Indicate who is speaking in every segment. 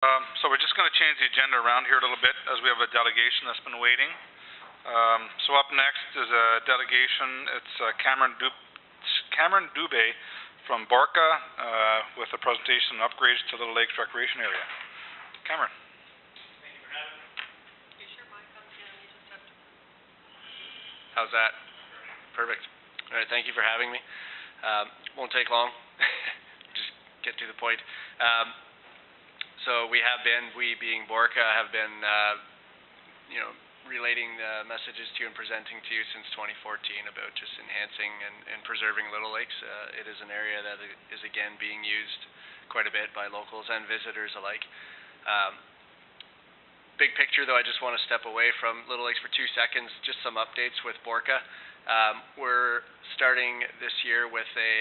Speaker 1: So we're just going to change the agenda around here a little bit as we have a delegation that's been waiting. So up next is a delegation. It's Cam1 from Borca with a presentation on upgrades to Little Lakes Recreation Area. Cam1.
Speaker 2: Thank you for having me. You sure mic on, Cam? You just have to...
Speaker 3: How's that? Perfect. All right, thank you for having me. Won't take long. Just get to the point. So we being Borca, have been, relating the messages to you and presenting to you since 2014 about just enhancing and preserving Little Lakes. It is an area that is again being used quite a bit by locals and visitors alike. Big picture though, I just want to step away from Little Lakes for 2 seconds, just some updates with Borca. We're starting this year with a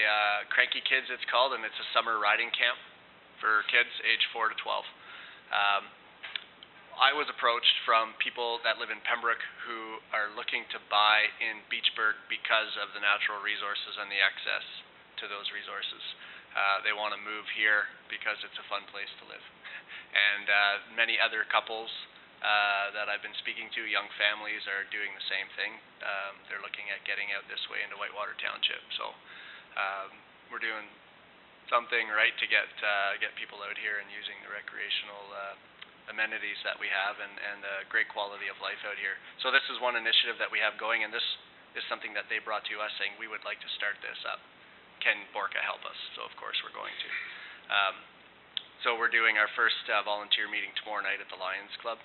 Speaker 3: Cranky Kids it's called, and it's a summer riding camp for kids age 4 to 12. I was approached from people that live in Pembroke who are looking to buy in Beachburg because of the natural resources and the access to those resources. They want to move here because it's a fun place to live. And many other couples that I've been speaking to, young families, are doing the same thing. They're looking at getting out this way into Whitewater Township. So we're doing something right to get people out here and using the recreational amenities that we have and the great quality of life out here. So this is one initiative that we have going, and this is something that they brought to us saying we would like to start this up. Can Borca help us? So of course we're going to. So we're doing our first volunteer meeting tomorrow night at the Lions Club,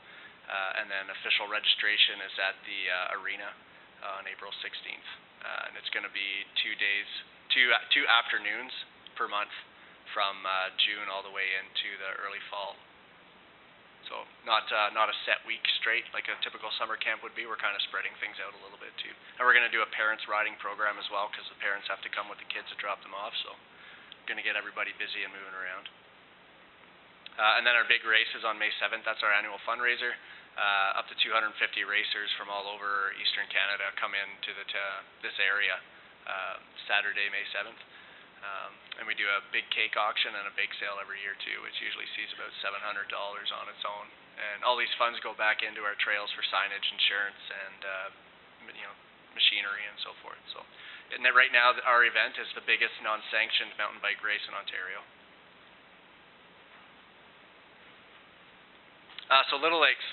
Speaker 3: and then official registration is at the arena on April 16th. And it's going to be 2 days, two afternoons per month from June all the way into the early fall. So not a set week straight like a typical summer camp would be. We're kind of spreading things out a little bit too. And we're going to do a parents riding program as well, because the parents have to come with the kids to drop them off. So we're going to get everybody busy and moving around. And then our big race is on May 7th. That's our annual fundraiser. Up to 250 racers from all over Eastern Canada come into this area Saturday, May 7th. And we do a big cake auction and a bake sale every year too, which usually sees about $700 on its own. And all these funds go back into our trails for signage, insurance, and machinery and so forth. So, and right now our event is the biggest non-sanctioned mountain bike race in Ontario. So Little Lakes.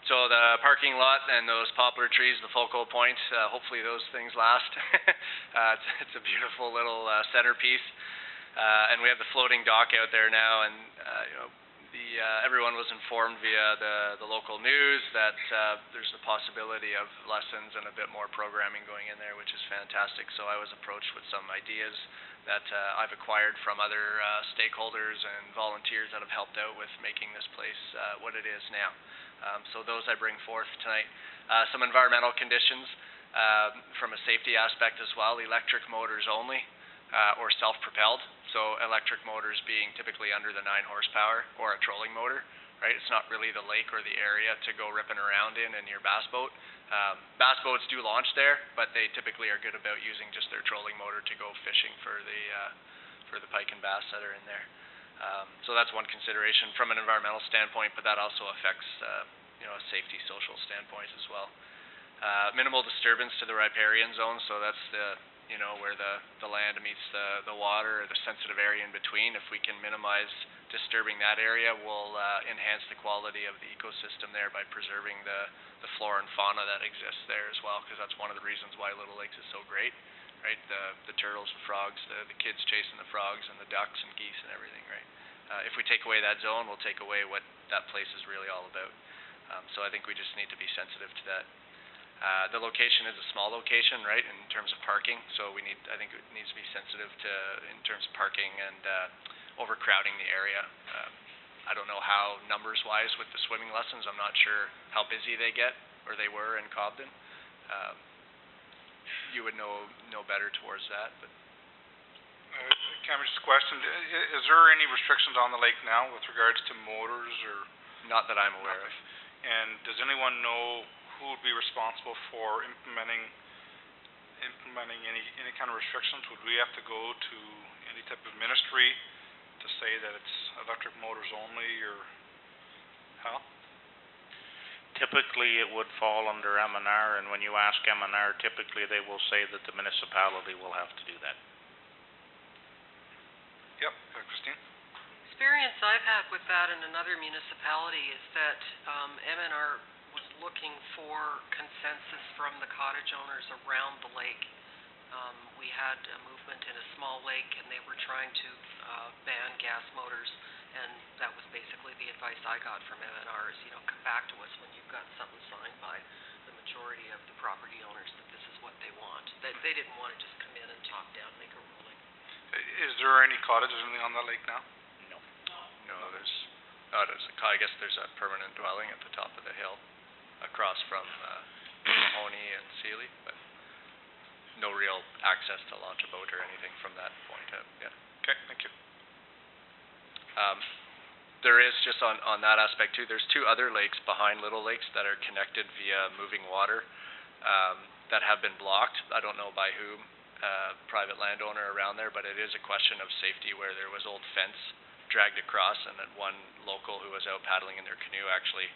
Speaker 3: So the parking lot and those poplar trees, the focal point, hopefully those things last. It's a beautiful little centerpiece. And we have the floating dock out there now, and everyone was informed via the local news that there's a possibility of lessons and a bit more programming going in there, which is fantastic. So I was approached with some ideas that I've acquired from other stakeholders and volunteers that have helped out with making this place what it is now. So those I bring forth tonight. Some environmental conditions from a safety aspect as well. Electric motors only or self-propelled. So electric motors being typically under the 9 horsepower or a trolling motor. Right? It's not really the lake or the area to go ripping around in your bass boat. Bass boats do launch there, but they typically are good about using just their trolling motor to go fishing for the pike and bass that are in there. So that's one consideration from an environmental standpoint, but that also affects a safety, social standpoint as well. Minimal disturbance to the riparian zone, so that's where the land meets the water, or the sensitive area in between. If we can minimize disturbing that area, we'll enhance the quality of the ecosystem there by preserving the flora and fauna that exists there as well, because that's one of the reasons why Little Lakes is so great. Right, the turtles, the frogs, the kids chasing the frogs, and the ducks and geese and everything, right? If we take away that zone, we'll take away what that place is really all about. So I think we just need to be sensitive to that. The location is a small location, right, in terms of parking. So I think it needs to be sensitive in terms of parking and overcrowding the area. I don't know how numbers-wise with the swimming lessons. I'm not sure how busy they get, or they were in Cobden. You would know better towards that, but.
Speaker 1: Cam, just a question: is there any restrictions on the lake now with regards to motors, or?
Speaker 3: Not that I'm aware of.
Speaker 1: And does anyone know who would be responsible for implementing any kind of restrictions? Would we have to go to any type of ministry to say that it's electric motors only, or how?
Speaker 4: Typically, it would fall under M&R, and when you ask M&R, typically they will say that the municipality will have to do that.
Speaker 1: Yep, Christine?
Speaker 2: Experience I've had with that in another municipality is that, M&R was looking for consensus from the cottage owners around the lake. We had a movement in a small lake, and they were trying to, ban gas motors, and that was basically the advice I got from M&R is, come back to us when you've got something signed by the majority of the property owners that this is what they want. They didn't want to just come in and top down make a ruling.
Speaker 1: Is there any cottages or anything on that lake now?
Speaker 3: No, I guess there's a permanent dwelling at the top of the hill, across from Mahoney and Sealy, but no real access to launch a boat or anything from that point out, yeah.
Speaker 1: Okay, thank you.
Speaker 3: There is, just on that aspect too, there's 2 other lakes behind Little Lakes that are connected via moving water, that have been blocked. I don't know by whom, private landowner around there, but it is a question of safety where there was old fence dragged across, and then one local who was out paddling in their canoe actually,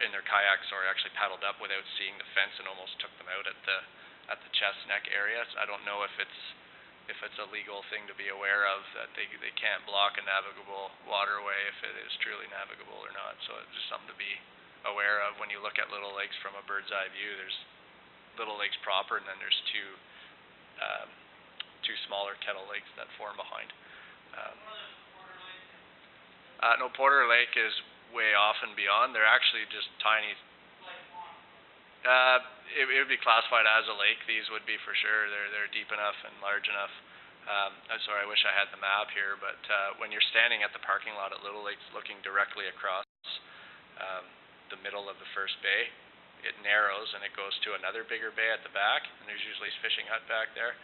Speaker 3: in their kayak, actually paddled up without seeing the fence and almost took them out at the chest neck area. So I don't know if it's a legal thing to be aware of, that they can't block a navigable waterway if it is truly navigable or not. So it's just something to be aware of when you look at Little Lakes from a bird's eye view. There's Little Lakes proper, and then there's two smaller kettle lakes that form behind. No, Porter Lake is way off and beyond. They're actually just tiny. It would be classified as a lake. These would be for sure. They're deep enough and large enough. I'm sorry, I wish I had the map here, but when you're standing at the parking lot at Little Lakes, looking directly across the middle of the first bay, it narrows and it goes to another bigger bay at the back, and there's usually a fishing hut back there.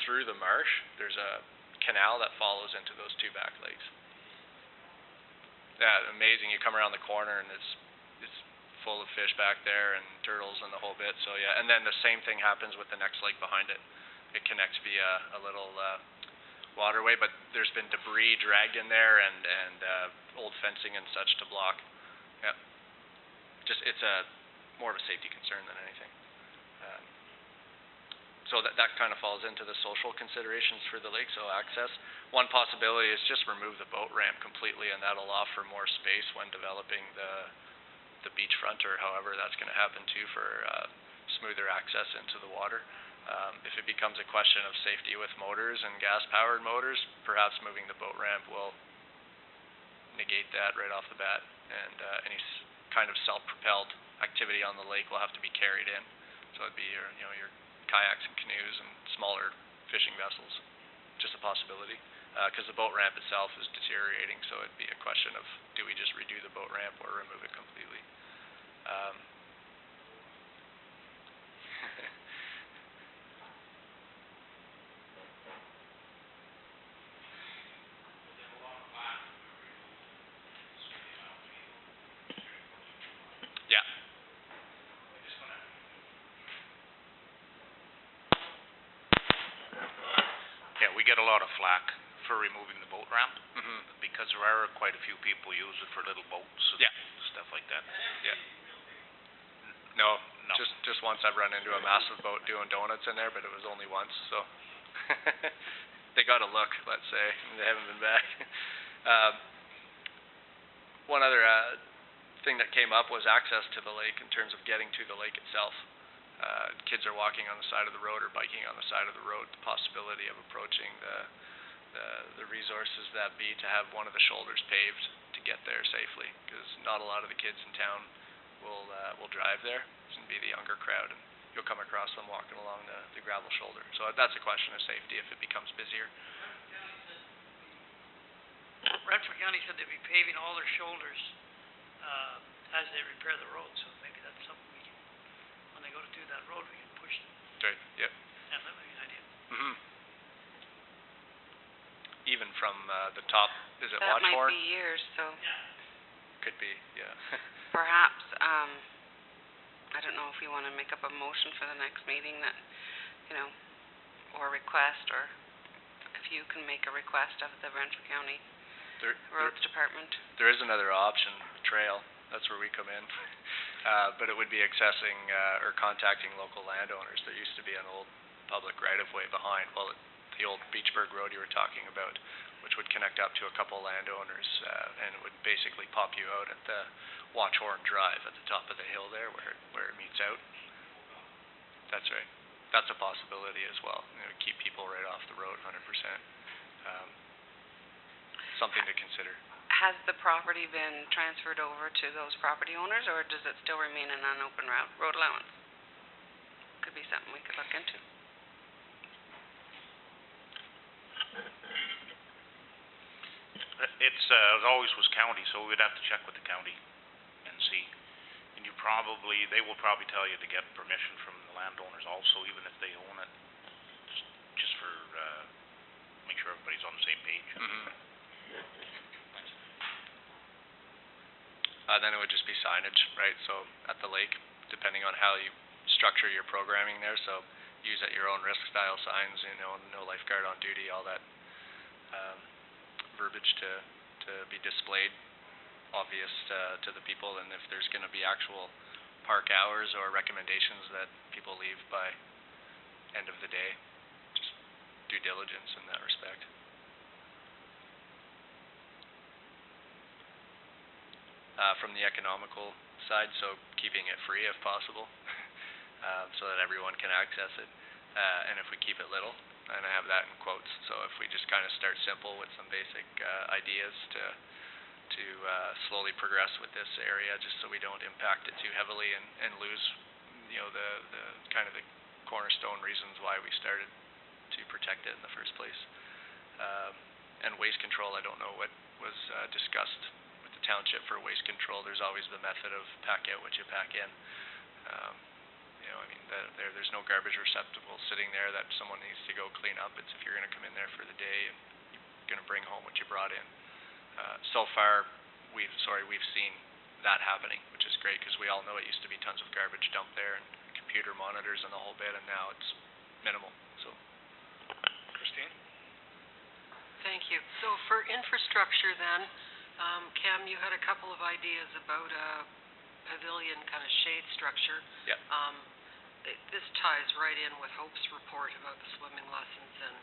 Speaker 3: Through the marsh, there's a canal that follows into those 2 back lakes. Yeah, amazing. You come around the corner and it's full of fish back there and turtles and the whole bit. So yeah, and then the same thing happens with the next lake behind it. It connects via a little waterway, but there's been debris dragged in there and old fencing and such to block. Yeah, just it's more of a safety concern than anything. So that kind of falls into the social considerations for the lake. So access. One possibility is just remove the boat ramp completely, and that'll offer more space when developing the beachfront, or however that's going to happen too, for smoother access into the water. If it becomes a question of safety with motors and gas-powered motors, perhaps moving the boat ramp will negate that right off the bat, and any kind of self-propelled activity on the lake will have to be carried in. So it'd be your kayaks and canoes and smaller fishing vessels. Just a possibility, because the boat ramp itself is deteriorating, so it'd be a question of, do we just redo the boat ramp or remove it completely? Yeah.
Speaker 4: Yeah, we get a lot of flack for removing the boat ramp,
Speaker 3: Mm-hmm.
Speaker 4: because there are quite a few people use it for little boats and
Speaker 3: Yeah.
Speaker 4: stuff like that.
Speaker 3: Yeah. No,
Speaker 4: No.
Speaker 3: just once I've run into a massive boat doing donuts in there, but it was only once, so they got a look, let's say. They haven't been back. One other thing that came up was access to the lake in terms of getting to the lake itself. Kids are walking on the side of the road or biking on the side of the road. The possibility of approaching the resources that be to have one of the shoulders paved to get there safely, because not a lot of the kids in town will drive there. It's going to be the younger crowd, and you'll come across them walking along the gravel shoulder. So that's a question of safety if it becomes busier.
Speaker 5: Renfrew County said they'd be paving all their shoulders as they repair the road, so maybe that's something we can, when they go to do that road, we can push them.
Speaker 3: Right. Yep.
Speaker 5: Yeah, that would be an idea.
Speaker 3: Mm-hmm. Even from the top, is it
Speaker 6: That might
Speaker 3: Watchhorn?
Speaker 6: be years, so
Speaker 3: Could be, yeah.
Speaker 6: perhaps, I don't know if you want to make up a motion for the next meeting that, or request, or if you can make a request of the Renfrew County roads department.
Speaker 3: There is another option, trail. That's where we come in. But it would be accessing or contacting local landowners. There used to be an old public right-of-way behind, the old Beachburg Road you were talking about, which would connect up to a couple landowners, and it would basically pop you out at the Watchhorn Drive at the top of the hill there where it meets out. That's right. That's a possibility as well. Keep people right off the road 100%. Something to consider.
Speaker 6: Has the property been transferred over to those property owners, or does it still remain an unopened road allowance? Could be something we could look into.
Speaker 4: It always was county, so we'd have to check with the county and see. And they will probably tell you to get permission from the landowners also, even if they own it, just for, make sure everybody's on the same page.
Speaker 3: Then it would just be signage, right? So at the lake, depending on how you structure your programming there, so use at your own risk style signs, no lifeguard on duty, all that verbiage to be displayed, obvious to the people, and if there's going to be actual park hours or recommendations that people leave by end of the day, just due diligence in that respect. From the economical side, so keeping it free if possible, so that everyone can access it, and if we keep it little, and I have that in quotes, so if we just kind of start simple with some basic ideas to slowly progress with this area, just so we don't impact it too heavily and lose, the kind of the cornerstone reasons why we started to protect it in the first place. And waste control, I don't know what was discussed with the township for waste control. There's always the method of pack out what you pack in. There's no garbage receptacle sitting there that someone needs to go clean up. It's if you're going to come in there for the day and you're going to bring home what you brought in. So far, we've seen that happening, which is great, because we all know it used to be tons of garbage dumped there and computer monitors and the whole bit, and now it's minimal. So,
Speaker 1: Christine?
Speaker 2: Thank you. So for infrastructure then, Cam, you had a couple of ideas about a pavilion kind of shade structure.
Speaker 3: Yeah.
Speaker 2: This ties right in with Hope's report about the swimming lessons, and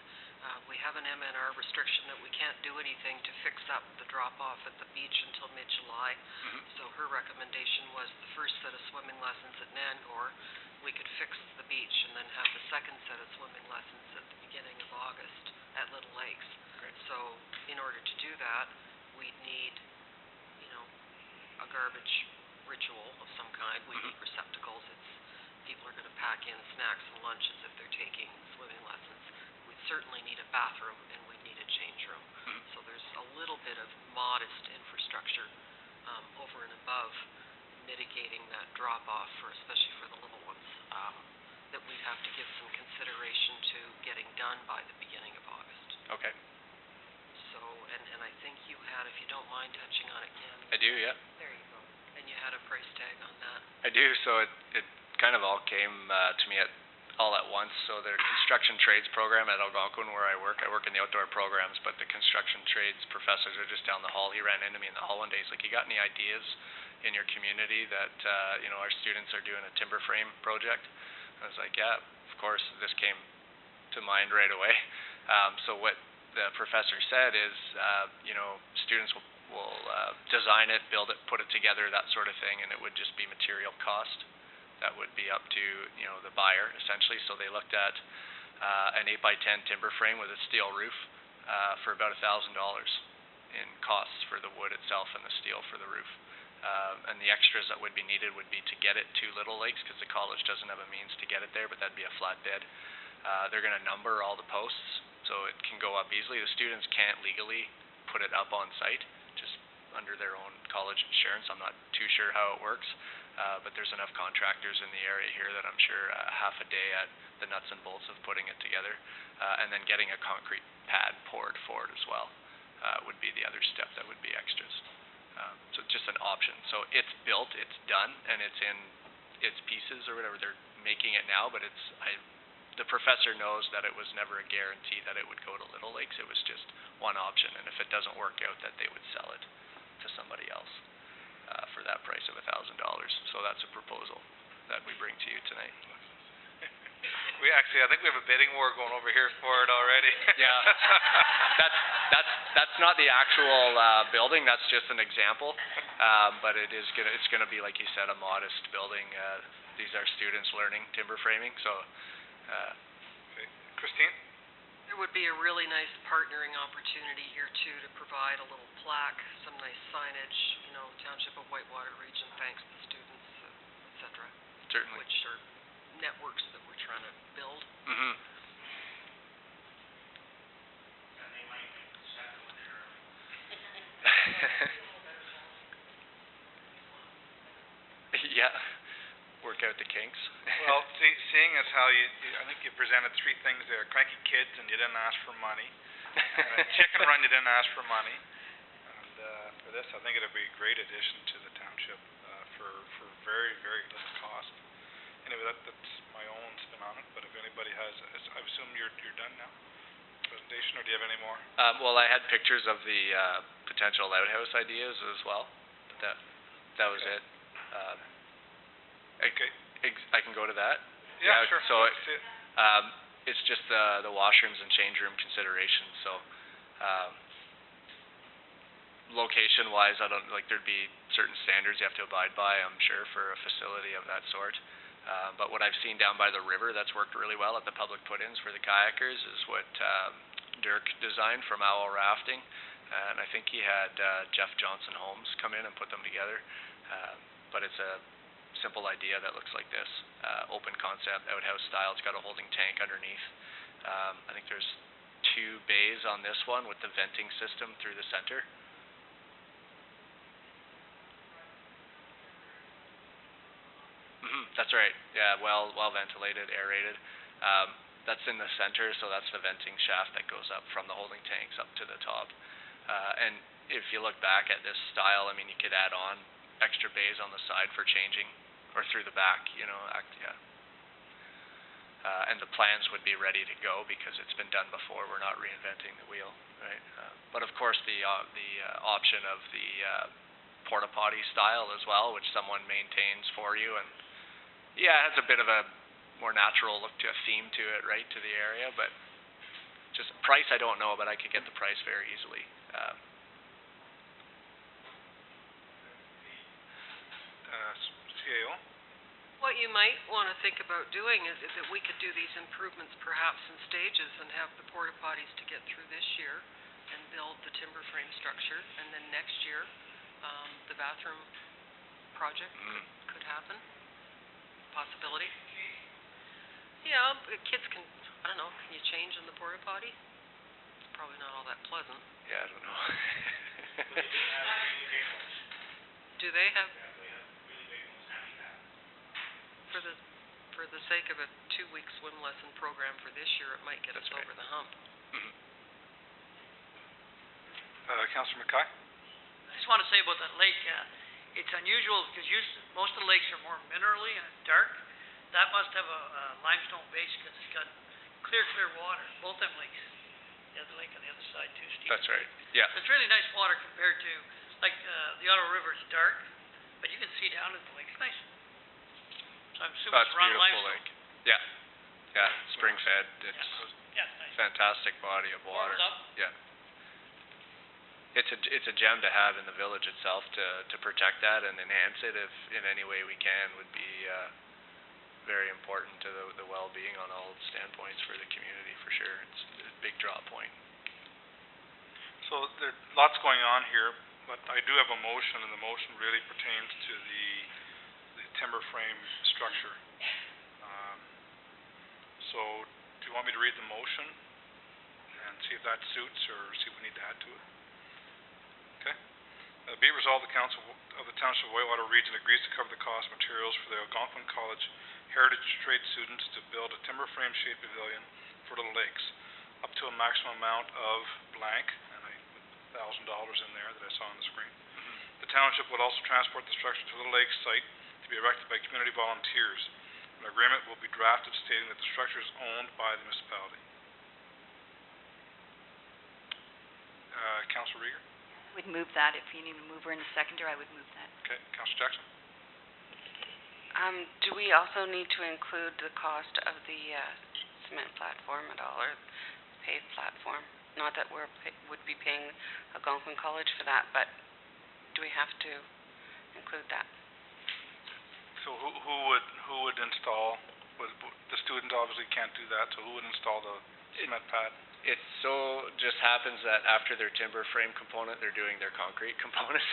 Speaker 2: we have an MNR restriction that we can't do anything to fix up the drop-off at the beach until mid-July. So her recommendation was the first set of swimming lessons at Nangor, we could fix the beach and then have the second set of swimming lessons at the beginning of August at Little Lakes.
Speaker 3: Great.
Speaker 2: So in order to do that, we'd need, a garbage ritual of some kind. We need receptacles. People are going to pack in snacks and lunches if they're taking swimming lessons. We'd certainly need a bathroom, and we'd need a change room. So there's a little bit of modest infrastructure over and above mitigating that drop-off, especially for the little ones, that we'd have to give some consideration to getting done by the beginning of August.
Speaker 3: okay.
Speaker 2: So, and I think you had, if you don't mind touching on it, Cam.
Speaker 3: I do, yeah.
Speaker 2: There you go. And you had a price tag on that.
Speaker 3: I do, so it kind of all came to me all at once. So the construction trades program at Algonquin, where I work in the outdoor programs, but the construction trades professors are just down the hall. He ran into me in the hall one day. He's like, you got any ideas in your community that, our students are doing a timber frame project? I was like, yeah, of course. This came to mind right away. So what the professor said is, students will design it, build it, put it together, that sort of thing, and it would just be material cost. That would be up to, the buyer, essentially. So they looked at an 8x10 timber frame with a steel roof for about $1,000 in costs for the wood itself and the steel for the roof. And the extras that would be needed would be to get it to Little Lakes, because the college doesn't have a means to get it there, but that'd be a flatbed. They're going to number all the posts, so it can go up easily. The students can't legally put it up on site, just under their own college insurance. I'm not too sure how it works. But there's enough contractors in the area here that I'm sure half a day at the nuts and bolts of putting it together, and then getting a concrete pad poured for it as well would be the other step that would be extras. So just an option. So it's built, it's done, and it's in its pieces or whatever. They're making it now, but I the professor knows that it was never a guarantee that it would go to Little Lakes. It was just one option, and if it doesn't work out, that they would sell it to somebody else for that price of $1,000. So that's a proposal that we bring to you tonight.
Speaker 1: We actually, I think we have a bidding war going over here for it already.
Speaker 3: Yeah, that's not the actual building. That's just an example, but it's gonna be, like you said, a modest building. These are students learning timber framing, so.
Speaker 1: Okay. Christine?
Speaker 2: There would be a really nice partnering opportunity here too, to provide a little plaque, some nice signage, Township of Whitewater Region thanks the students, et cetera.
Speaker 3: Certainly.
Speaker 2: Which are networks that we're trying to build.
Speaker 3: Mm-hmm. Yeah, work out the kinks.
Speaker 1: Well, seeing as how I think you presented three things there: cranky kids, and you didn't ask for money. And a chicken run, you didn't ask for money. And for this, I think it'd be a great addition to the township for very, very little cost. Anyway, that's my own spin on it. But if anybody has, I assume you're done now. Presentation, or do you have any more?
Speaker 3: Well, I had pictures of the potential outhouse ideas as well, but that was
Speaker 1: Okay.
Speaker 3: it.
Speaker 1: Okay.
Speaker 3: I can go to that.
Speaker 1: Yeah, sure.
Speaker 3: So
Speaker 1: Let's see it.
Speaker 3: it's just the washrooms and change room considerations. So location-wise, there'd be certain standards you have to abide by, I'm sure, for a facility of that sort. But what I've seen down by the river that's worked really well at the public put-ins for the kayakers is what Dirk designed from Owl Rafting, and I think he had Jeff Johnson Holmes come in and put them together. But it's a simple idea that looks like this, open concept, outhouse style. It's got a holding tank underneath. I think there's 2 bays on this one with the venting system through the center. That's right. Yeah, well ventilated, aerated. That's in the center, so that's the venting shaft that goes up from the holding tanks up to the top. And if you look back at this style, I mean, you could add on extra bays on the side for changing, or through the back, and the plans would be ready to go because it's been done before. We're not reinventing the wheel, right? But of course, the option of the porta potty style as well, which someone maintains for you, and yeah, it has a bit of a more natural look to a theme to it, right, to the area. But just price, I don't know, but I could get the price very easily.
Speaker 1: CAO?
Speaker 2: What you might want to think about doing is that we could do these improvements perhaps in stages and have the porta potties to get through this year and build the timber frame structure, and then next year the bathroom project could happen. Possibility. Yeah, kids can, I don't know, can you change in the porta potty? It's probably not all that pleasant.
Speaker 3: Yeah, I don't know.
Speaker 2: Do they have? For the sake of a 2-week swim lesson program for this year, it might get us over the hump.
Speaker 1: Councillor Mackay?
Speaker 5: I just want to say about that lake, it's unusual because most of the lakes are more minerally and dark. That must have a limestone base because it's got clear water, both them lakes. The other lake on the other side too, Steve.
Speaker 3: That's right, yeah.
Speaker 5: So it's really nice water compared to, like, the Ottawa River is dark, but you can see down at the lake. It's nice. So I'm assuming
Speaker 3: That's
Speaker 5: it's around
Speaker 3: beautiful
Speaker 5: limestone.
Speaker 3: lake. Yeah, spring fed. It's
Speaker 5: Yeah, it's nice.
Speaker 3: fantastic body of water.
Speaker 5: Warms up.
Speaker 3: Yeah. It's a gem to have in the village itself to protect that and enhance it if in any way we can would be very important to the well-being on all standpoints for the community for sure. It's a big draw point.
Speaker 1: So there's lots going on here, but I do have a motion, and the motion really pertains to the timber frame structure. So do you want me to read the motion and see if that suits, or see if we need to add to it? Okay. Be it resolved, the Council of the Township of Whitewater Region agrees to cover the cost of materials for the Algonquin College Heritage Trade students to build a timber frame shaped pavilion for Little Lakes, up to a maximum amount of blank, and I put $1,000 in there that I saw on the screen. The township would also transport the structure to Little Lakes site to be erected by community volunteers. The An agreement will be drafted stating that the structure is owned by the municipality. Councilor Rieger?
Speaker 7: Would move that. If you need a mover and a seconder, I would move that.
Speaker 1: Okay, Councilor Jackson?
Speaker 6: Do we also need to include the cost of the cement platform at all, or paved platform? Not that would be paying Algonquin College for that, but do we have to include that?
Speaker 1: So who would install, the student obviously can't do that, so who would install the cement pad?
Speaker 3: It so just happens that after their timber frame component, they're doing their concrete component.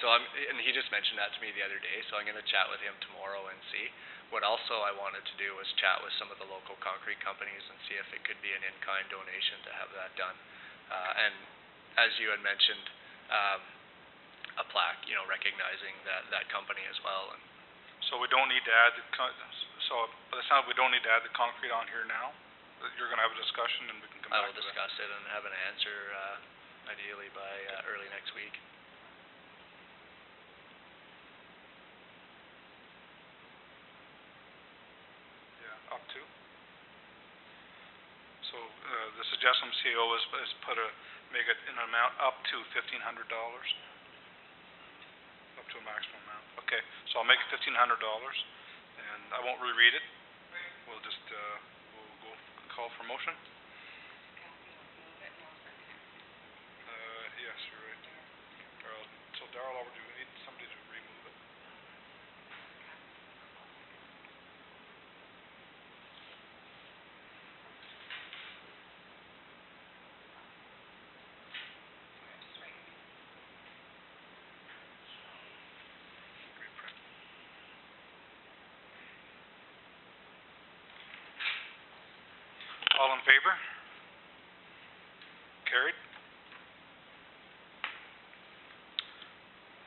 Speaker 3: So and he just mentioned that to me the other day, so I'm gonna chat with him tomorrow and see. What also I wanted to do was chat with some of the local concrete companies and see if it could be an in-kind donation to have that done. And as you had mentioned, a plaque, you know, recognizing that company as well. And
Speaker 1: So we don't need to add so by the sound, we don't need to add the concrete on here now? You're gonna have a discussion and we can come
Speaker 3: I
Speaker 1: back
Speaker 3: will
Speaker 1: to that.
Speaker 3: discuss it and have an answer, ideally by early next week.
Speaker 1: Yeah, up to. So, the suggestion from CEO is make it an amount up to $1,500. Up to a maximum amount. Okay, so I'll make it $1,500 and I won't reread it. We'll just, we'll go call for motion. Yes, you're right. Darryl, so Darryl, do we need somebody to remove it? Reprint. All in favor? Carried.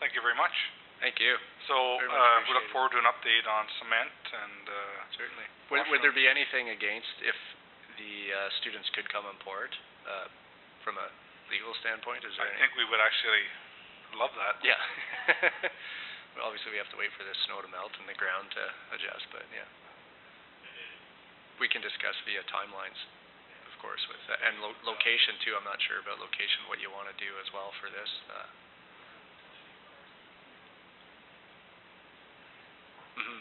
Speaker 1: Thank you very much.
Speaker 3: Thank you.
Speaker 1: So,
Speaker 3: Very much
Speaker 1: we look
Speaker 3: appreciated.
Speaker 1: forward to an update on cement and,
Speaker 3: Certainly. Would there be anything against if the students could come and pour it, from a legal standpoint? Is there
Speaker 1: I
Speaker 3: any?
Speaker 1: think we would actually love that.
Speaker 3: Yeah. Well, obviously we have to wait for the snow to melt and the ground to adjust, but yeah. We can discuss via timelines, of course, with that. And location too. I'm not sure about location, what you want to do as well for this. Mhm.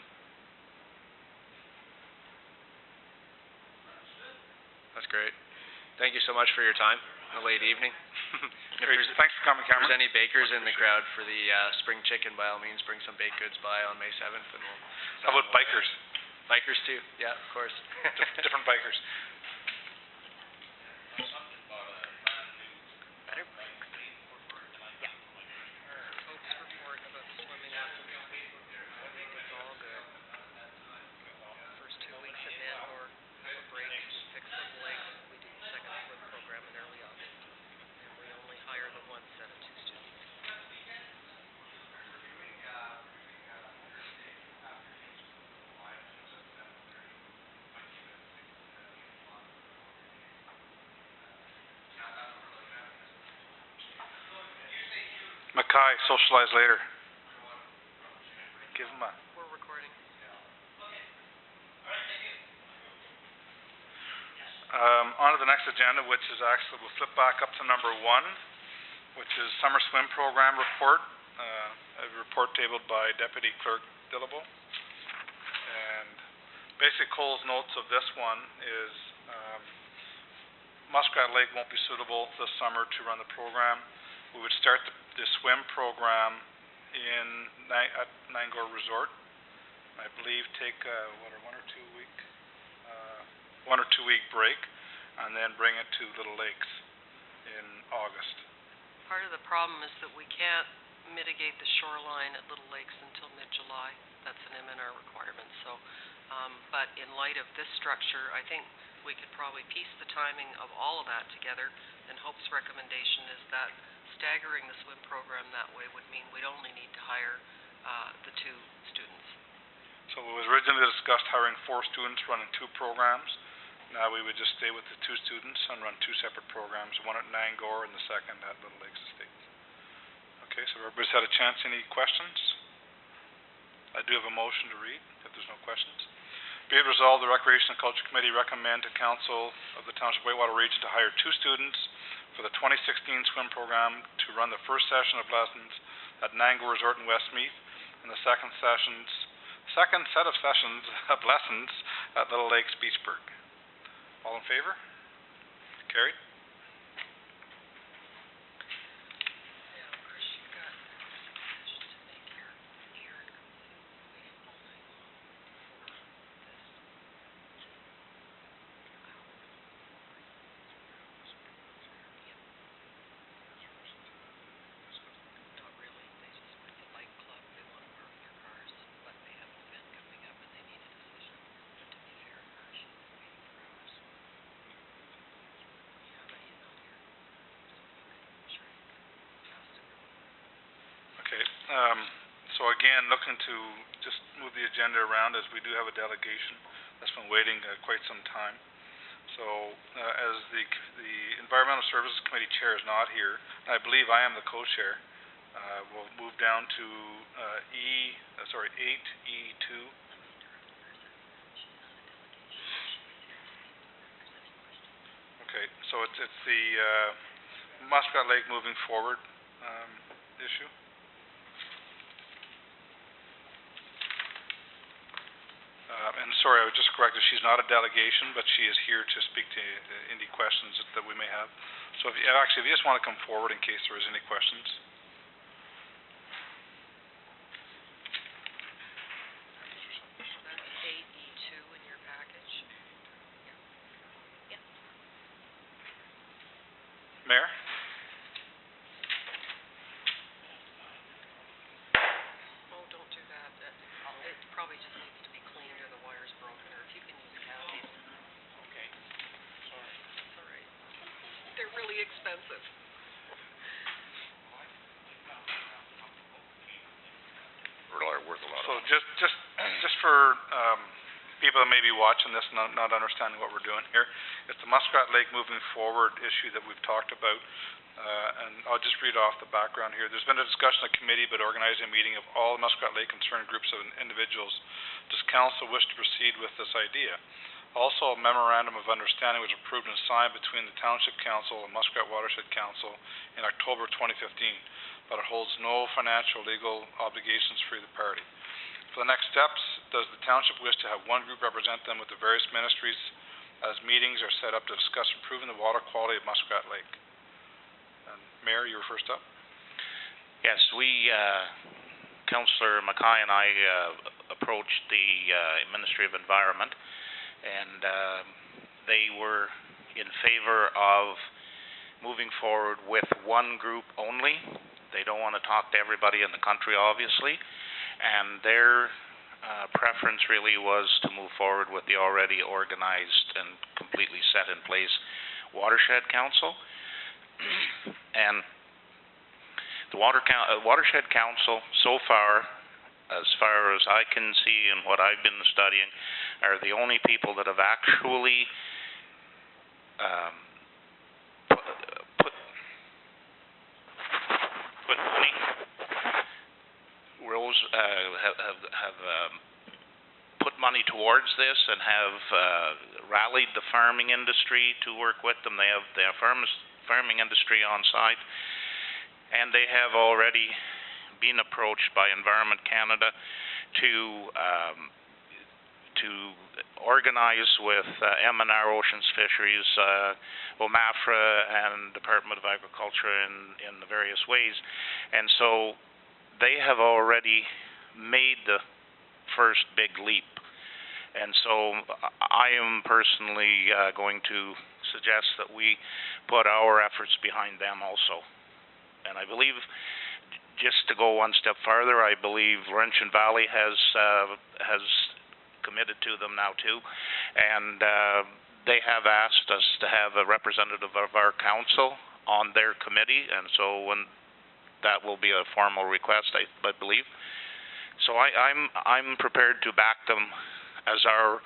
Speaker 3: That's great. Thank you so much for your time in the late evening. If
Speaker 1: Great.
Speaker 3: there's,
Speaker 1: Thanks for coming,
Speaker 3: if there's
Speaker 1: Cameron.
Speaker 3: any bakers in the crowd for the spring chicken, by all means, bring some baked goods by on May 7th and we'll...
Speaker 1: How about bikers?
Speaker 3: Bikers too, yeah, of course.
Speaker 1: Different bikers.
Speaker 2: Folks report about swimming lessons. It's all good. First 2 weeks at Nangor, have a break, we fix some legs, we do the second swim program in early August. And we only hire the one set of 2 students.
Speaker 1: Mackay, socialize later. Give him a...
Speaker 2: We're recording.
Speaker 1: On to the next agenda, which is actually, we'll flip back up to number 1, which is Summer Swim Program Report. A report tabled by Deputy Clerk Dillabo. And basic Cole's notes of this one is Muskrat Lake won't be suitable this summer to run the program. We would start the swim program at Nangor Resort. I believe take a 1 or 2 week break, and then bring it to Little Lakes in August.
Speaker 2: Part of the problem is that we can't mitigate the shoreline at Little Lakes until mid-July. That's an MNR requirement, so, but in light of this structure, I think we could probably piece the timing of all of that together, and Hope's recommendation is that staggering the swim program that way would mean we'd only need to hire the 2 students.
Speaker 1: So it was originally discussed hiring 4 students running 2 programs. Now we would just stay with the 2 students and run 2 separate programs, one at Nangor and the second at Little Lakes Estates. Okay, so everybody's had a chance. Any questions? I do have a motion to read, if there's no questions. Be it resolved, the Recreation and Culture Committee recommend to Council of the Township of Whitewater Region to hire 2 students for the 2016 swim program to run the first session of lessons at Nango Resort in Westmeath and the second set of sessions of lessons at Little Lakes Beachburg. All in favor? Carried. Okay, so again, looking to just move the agenda around as we do have a delegation that's been waiting quite some time. So, as the Environmental Services Committee Chair is not here, and I believe I am the co-chair, we'll move down to 8E2. Okay, so it's the Muskrat Lake moving forward issue. And sorry, I would just correct that she's not a delegation, but she is here to speak to any questions that we may have. So if you just want to come forward in case there is any questions.
Speaker 2: That's 8E2 in your package. Yeah.
Speaker 1: Mayor?
Speaker 2: Oh, don't do that. It probably just needs to be cleaned or the wire's broken, or if you can use Kathy's.
Speaker 4: Okay. Sorry.
Speaker 2: That's all right. They're really expensive.
Speaker 4: Worth a lot
Speaker 1: So just for people that may be watching this and not understanding what we're doing here, it's the Muskrat Lake moving forward issue that we've talked about. And I'll just read off the background here. There's been a discussion at committee about organizing a meeting of all Muskrat Lake concerned groups of individuals. Does council wish to proceed with this idea? Also, a memorandum of understanding was approved and signed between the Township Council and Muskrat Watershed Council in October 2015, but it holds no financial legal obligations for either party. For the next steps, does the Township wish to have one group represent them with the various ministries as meetings are set up to discuss improving the water quality of Muskrat Lake? And Mayor, you were first up.
Speaker 4: Yes, we, Councillor Mackay and I approached the Ministry of Environment, and they were in favor of moving forward with one group only. They don't want to talk to everybody in the country, obviously, and their preference really was to move forward with the already organized and completely set in place Watershed Council. And the Watershed Council, so far as I can see and what I've been studying, are the only people that have actually put money, have put money towards this and have rallied the farming industry to work with them. They have farming industry on site, and they have already been approached by Environment Canada to organize with M&R Oceans Fisheries, OMAFRA, and Department of Agriculture in the various ways. And so they have already made the first big leap. And so I am personally going to suggest that we put our efforts behind them also. And I believe, just to go one step farther, I believe Laurentian Valley has committed to them now too, and they have asked us to have a representative of our council on their committee, and so when that will be a formal request, I believe. So I'm prepared to back them as our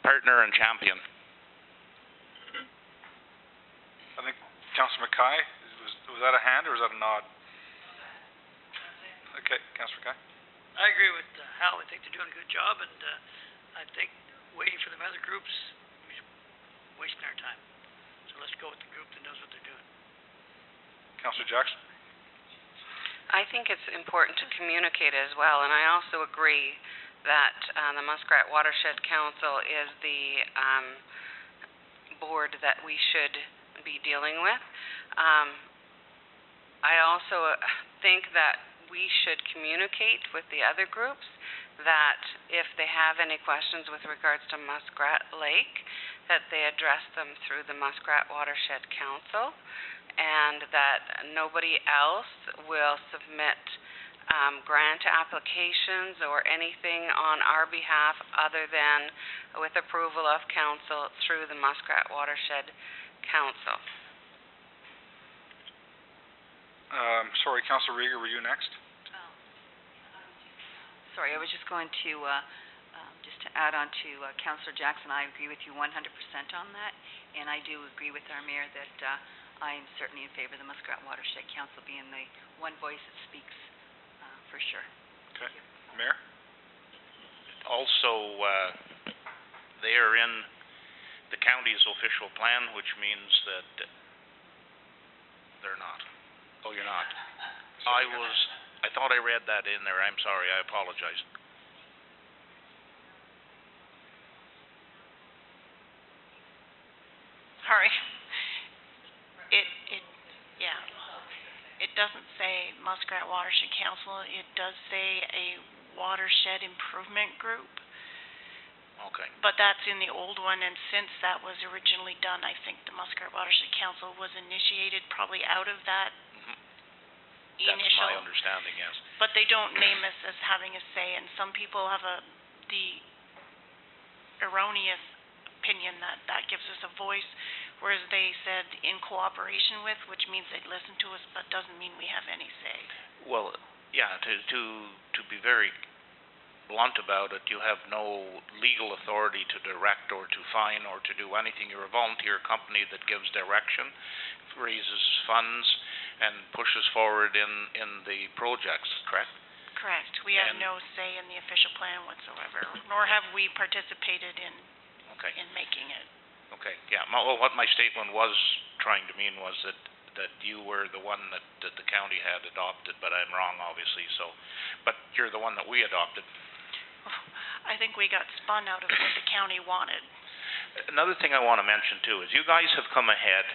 Speaker 4: partner and champion.
Speaker 1: I think Councillor Mackay, was that a hand or was that a nod? Okay, Councillor Guy?
Speaker 5: I agree with Hal. I think they're doing a good job, and I think waiting for the other groups is wasting our time. So let's go with the group that knows what they're doing.
Speaker 1: Councillor Jackson?
Speaker 6: I think it's important to communicate as well, and I also agree that the Muskrat Watershed Council is the board that we should be dealing with. I also think that we should communicate with the other groups that if they have any questions with regards to Muskrat Lake, that they address them through the Muskrat Watershed Council, and that nobody else will submit grant applications or anything on our behalf other than with approval of council through the Muskrat Watershed Council.
Speaker 1: Sorry, Councillor Rieger, were you next?
Speaker 7: Sorry, I was just going to, just to add on to Councillor Jackson, I agree with you 100% on that, and I do agree with our mayor that I am certainly in favor of the Muskrat Watershed Council being the one voice that speaks, for sure.
Speaker 1: Okay. Mayor?
Speaker 4: Also, they are in the county's official plan, which means that they're not. Oh, you're not? I thought I read that in there. I'm sorry. I apologize.
Speaker 8: Sorry. Yeah. It doesn't say Muskrat Watershed Council. It does say a watershed improvement group.
Speaker 4: Okay.
Speaker 8: But that's in the old one, and since that was originally done, I think the Muskrat Watershed Council was initiated probably out of that
Speaker 4: That's
Speaker 8: initial.
Speaker 4: my understanding, yes.
Speaker 8: But they don't name us as having a say, and some people have the erroneous opinion that that gives us a voice, whereas they said in cooperation with, which means they'd listen to us, but doesn't mean we have any say.
Speaker 4: Well, yeah, to be very blunt about it, you have no legal authority to direct or to fine or to do anything. You're a volunteer company that gives direction, raises funds, and pushes forward in the projects, correct?
Speaker 8: Correct. We have no say in the official plan whatsoever, nor have we participated in making it.
Speaker 4: Okay, yeah. Well, what my statement was trying to mean was that you were the one that the county had adopted, but I'm wrong, obviously, so. But you're the one that we adopted.
Speaker 8: I think we got spun out of what the county wanted.
Speaker 4: Another thing I want to mention, too, is you guys have come ahead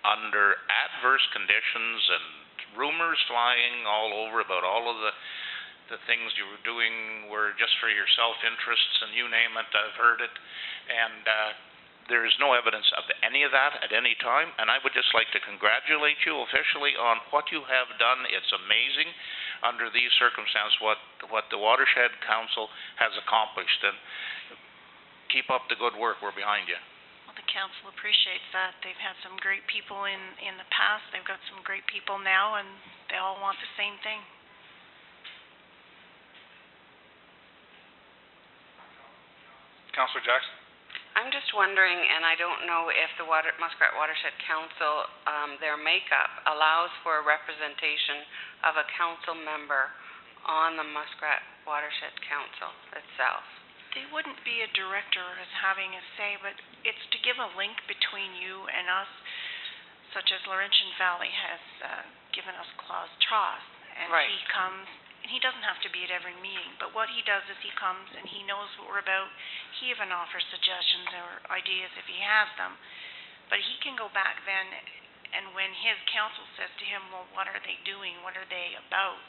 Speaker 4: under adverse conditions and rumors flying all over about all of the things you were doing were just for your self-interests, and you name it, I've heard it. And there is no evidence of any of that at any time, and I would just like to congratulate you officially on what you have done. It's amazing under these circumstances what the Watershed Council has accomplished, and keep up the good work. We're behind you.
Speaker 8: Well, the council appreciates that. They've had some great people in the past. They've got some great people now, and they all want the same thing.
Speaker 1: Councillor Jackson?
Speaker 6: I'm just wondering, and I don't know if the Muskrat Watershed Council, their makeup allows for a representation of a council member on the Muskrat Watershed Council itself.
Speaker 8: They wouldn't be a director as having a say, but it's to give a link between you and us, such as Laurentian Valley has given us Claus Tross, and
Speaker 6: Right.
Speaker 8: he comes. He doesn't have to be at every meeting, but what he does is he comes and he knows what we're about. He even offers suggestions or ideas if he has them. But he can go back then, and when his council says to him, well, what are they doing? What are they about?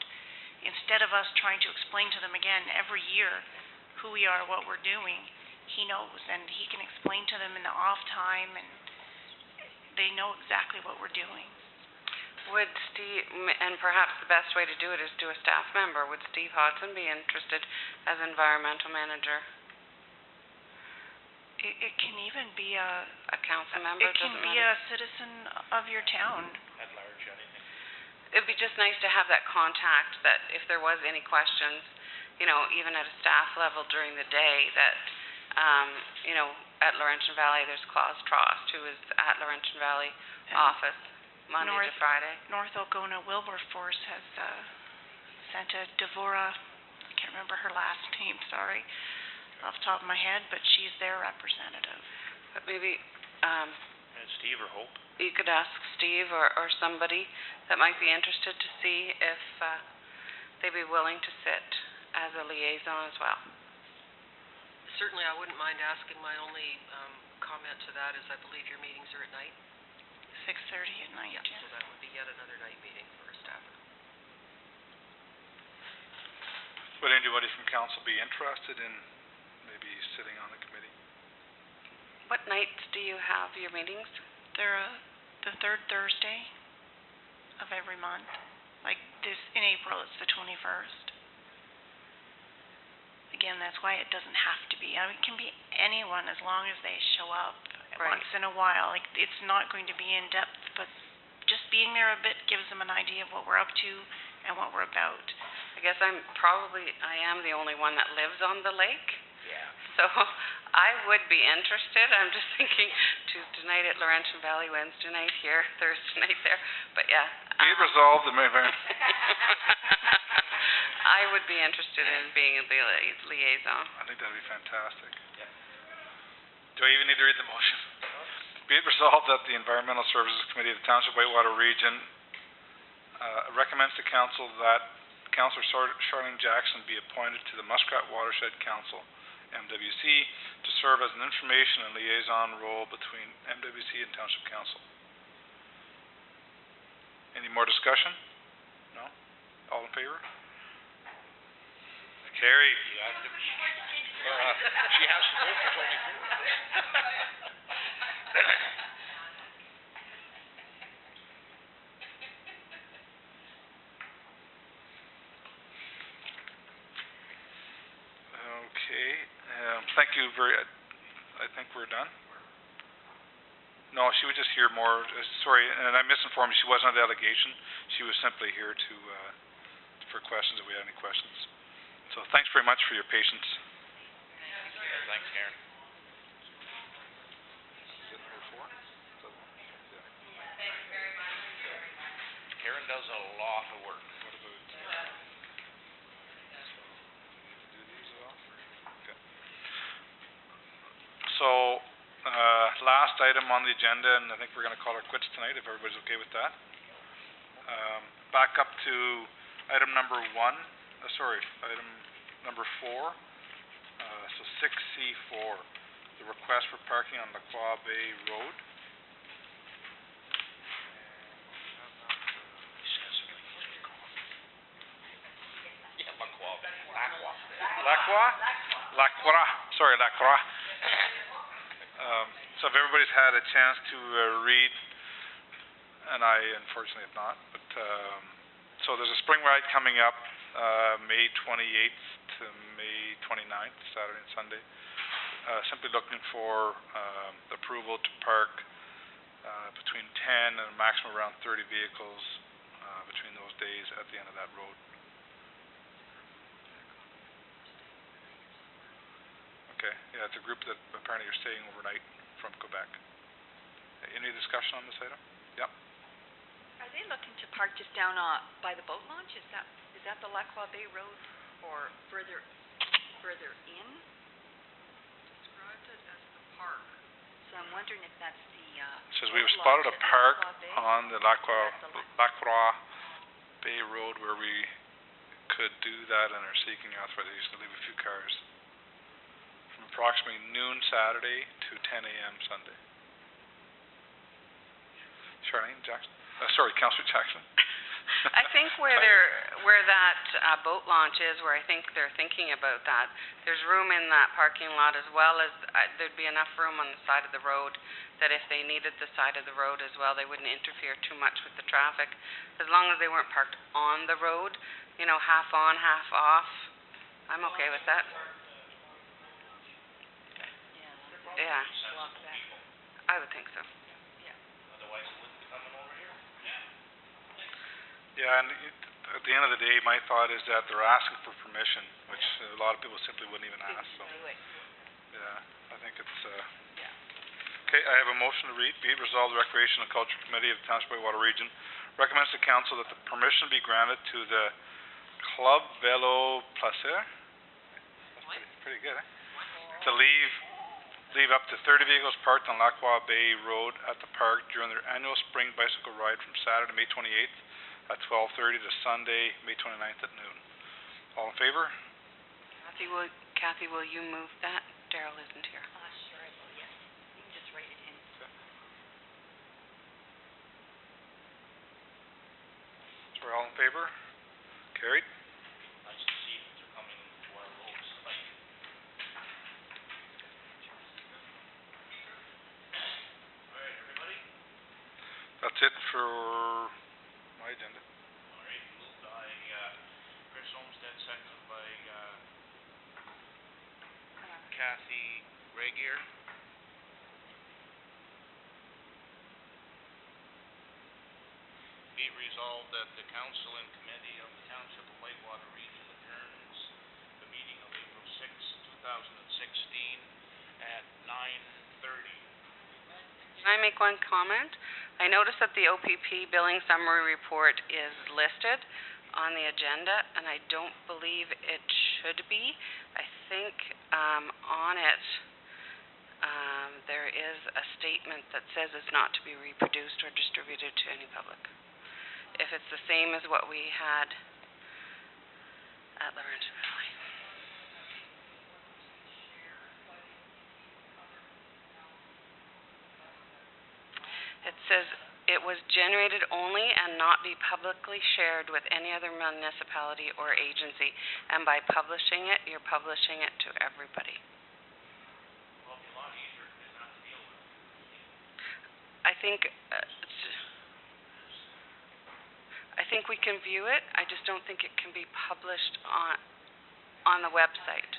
Speaker 8: Instead of us trying to explain to them again every year who we are, what we're doing, he knows, and he can explain to them in the off time, and they know exactly what we're doing.
Speaker 6: Would Steve, and perhaps the best way to do it is do a staff member, would Steve Hodson be interested as environmental manager?
Speaker 8: It can even be a
Speaker 6: council member?
Speaker 8: It can be a citizen of your town.
Speaker 4: At large, anything.
Speaker 6: It'd be just nice to have that contact, that if there was any questions, you know, even at a staff level during the day, that, you know, at Laurentian Valley, there's Claus Trost, who is at Laurentian Valley office, Monday to Friday.
Speaker 8: North Algona Wilberforce has sent a Devora, I can't remember her last name, sorry, off the top of my head, but she's their representative.
Speaker 6: But maybe,
Speaker 4: Steve or Hope?
Speaker 6: you could ask Steve or somebody that might be interested to see if, they'd be willing to sit as a liaison as well.
Speaker 2: Certainly, I wouldn't mind asking. My only comment to that is I believe your meetings are at night.
Speaker 8: 6:30 at night,
Speaker 2: Yeah,
Speaker 8: yeah.
Speaker 2: so that would be yet another night meeting for a staff.
Speaker 1: Would anybody from council be interested in maybe sitting on the committee?
Speaker 6: What nights do you have your meetings?
Speaker 8: They're the third Thursday of every month. Like this, in April, it's the 21st. Again, that's why it doesn't have to be. I mean, it can be anyone as long as they show up
Speaker 6: Right.
Speaker 8: once in a while. Like, it's not going to be in depth, but just being there a bit gives them an idea of what we're up to and what we're about.
Speaker 6: I guess I am the only one that lives on the lake.
Speaker 4: Yeah.
Speaker 6: So I would be interested. I'm just thinking Tuesday night at Laurentian Valley, Wednesday night here, Thursday night there. But yeah.
Speaker 1: Be it resolved, the Mayor.
Speaker 6: I would be interested in being a liaison.
Speaker 1: I think that'd be fantastic. Do I even need to read the motion? Be it resolved that the Environmental Services Committee of the Township of Whitewater Region recommends to council that Councillor Charlene Jackson be appointed to the Muskrat Watershed Council, MWC, to serve as an information and liaison role between MWC and Township Council. Any more discussion? No? All in favor? Carried.
Speaker 4: You have to, she has to vote, there's only four.
Speaker 1: Okay, thank you I think we're done. No, she was just here more, sorry, and I misinformed you, she wasn't a delegation. She was simply here to, for questions, if we had any questions. So thanks very much for your patience.
Speaker 4: Yeah, thanks, Karen.
Speaker 1: Is it number 4?
Speaker 4: Karen does a lot of work.
Speaker 1: What about, do these off? Okay. So, last item on the agenda, and I think we're gonna call it quits tonight, if everybody's okay with that. Back up to item number 1, item number 4, so 6C4, the request for parking on Lacroix Bay Road. Lacroix. So if everybody's had a chance to read, and I unfortunately have not, but so there's a spring ride coming up May 28th to May 29th, Saturday and Sunday. Simply looking for approval to park between 10 and a maximum around 30 vehicles between those days at the end of that road. Okay, yeah, it's a group that apparently are staying overnight from Quebec. Any discussion on this item? Yep.
Speaker 7: Are they looking to park just down by the boat launch? Is that the Lacroix Bay Road or further in?
Speaker 2: Described it as the park.
Speaker 7: So I'm wondering if that's the
Speaker 1: Says we've
Speaker 7: boat
Speaker 1: spotted
Speaker 7: launch
Speaker 1: a
Speaker 7: at
Speaker 1: park
Speaker 7: Lacroix Bay?
Speaker 1: on the Lacroix
Speaker 7: That's the
Speaker 1: Bay Road where we could do that and are seeking authorization to leave a few cars from approximately noon Saturday to 10 a.m. Sunday. Charlene Jackson? Councillor Jackson.
Speaker 6: I think where that boat launch is, where I think they're thinking about that, there's room in that parking lot as well as, there'd be enough room on the side of the road that if they needed the side of the road as well, they wouldn't interfere too much with the traffic. As long as they weren't parked on the road, you know, half on, half off, I'm okay with that. Yeah, I would think so.
Speaker 4: Otherwise, it wouldn't be coming over here.
Speaker 1: Yeah, and at the end of the day, my thought is that they're asking for permission, which a lot of people simply wouldn't even ask, so. Yeah, I think it's, Okay, I have a motion to read. Be it resolved, the Recreation and Culture Committee of the Township of Whitewater Region recommends to council that the permission be granted to the Club Velo Placer. That's pretty good, eh? To leave up to 30 vehicles parked on Lacroix Bay Road at the park during their annual spring bicycle ride from Saturday, May 28th at 12:30 to Sunday, May 29th at noon. All in favor?
Speaker 6: Kathy, will you move that? Daryl isn't here.
Speaker 7: Sure I will, yes. You can just write it in.
Speaker 1: So we're all in favor? Carried.
Speaker 4: Nice to see that they're coming to our roads, like. Alright, everybody?
Speaker 1: That's it for my agenda.
Speaker 4: Alright, moved by, Chris Olmsted, seconded by, Kathy Regier. Be it resolved that the council and committee of the Township of Whitewater Region adjourns the meeting of April 6, 2016 at 9:30.
Speaker 6: Can I make one comment? I noticed that the OPP billing summary report is listed on the agenda, and I don't believe it should be. I think on it there is a statement that says it's not to be reproduced or distributed to any public. If it's the same as what we had at Laurentian Valley. It says it was generated only and not be publicly shared with any other municipality or agency. And by publishing it, you're publishing it to everybody.
Speaker 4: Well, it'll be a lot easier if they not to deal with it.
Speaker 6: I think we can view it. I just don't think it can be published on the website.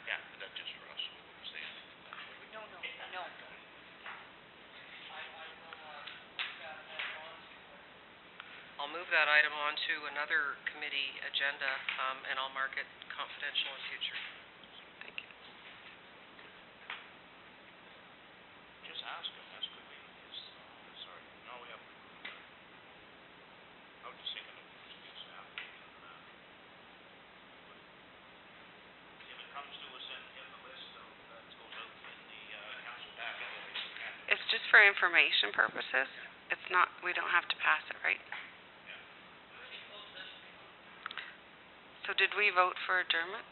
Speaker 4: Yeah, but that's just for us, we wouldn't say anything.
Speaker 7: No.
Speaker 2: I'll move that item on to another committee agenda, and I'll mark it confidential in future.
Speaker 6: Thank you.
Speaker 4: Just ask him, could we, sorry, no, we haven't. I was just thinking of just asking, if it comes to us in the list of, that goes out in the, council packet,
Speaker 6: It's just for information purposes. It's not, we don't have to pass it, right? So did we vote for adjournment?